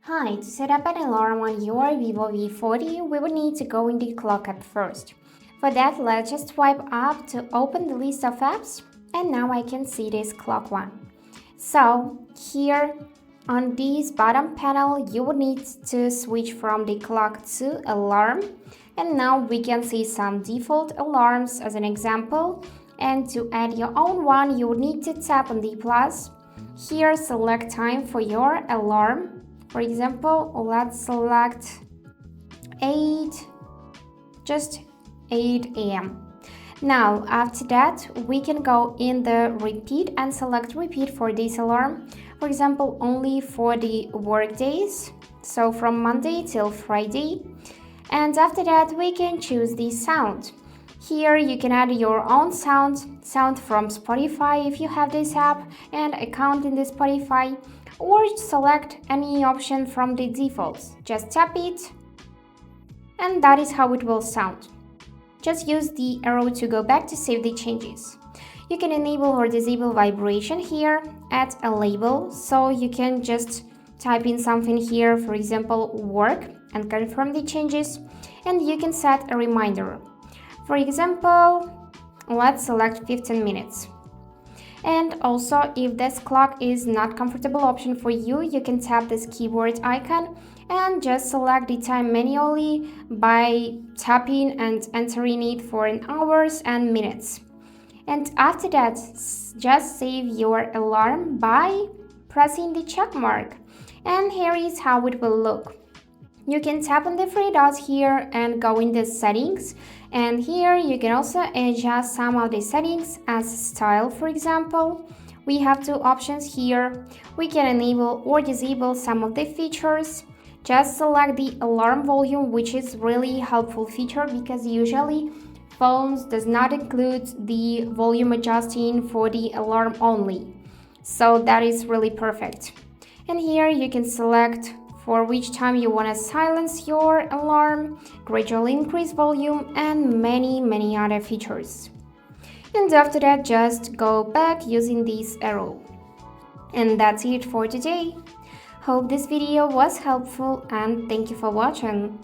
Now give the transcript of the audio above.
Hi, to set up an alarm on your Vivo V40, we would need to go in the clock app first. For that, let's just swipe up to open the list of apps, and now I can see this clock one. So, here on this bottom panel, you would need to switch from the clock to alarm, and now we can see some default alarms as an example. And to add your own one, you would need to tap on the plus. Here, select time for your alarm. For example, let's select 8 a.m. Now, after that, we can go in the repeat and select repeat for this alarm. For example, only for the work days, so from Monday till Friday. And after that, we can choose the sound. Here you can add your own sound from Spotify if you have this app and account in the Spotify, or select any option from the defaults. Just tap it, and that is how it will sound. Just use the arrow to go back to save the changes. You can enable or disable vibration here, add a label, so you can just type in something here, for example, work, and confirm the changes, and you can set a reminder. For example, let's select 15 minutes. And also, if this clock is not comfortable option for you, you can tap this keyboard icon and just select the time manually by tapping and entering it for an hours and minutes. And after that, just save your alarm by pressing the check mark. And here is how it will look. You can tap on the three dots here and go in the settings, and here you can also adjust some of the settings as style. For example, we have two options here. We can enable or disable some of the features. Just select the alarm volume, which is really helpful feature because usually phones does not include the volume adjusting for the alarm only, so that is really perfect. And here you can select for which time you want to silence your alarm, gradually increase volume, and many other features. And after that, just go back using this arrow. And that's it for today. Hope this video was helpful and thank you for watching.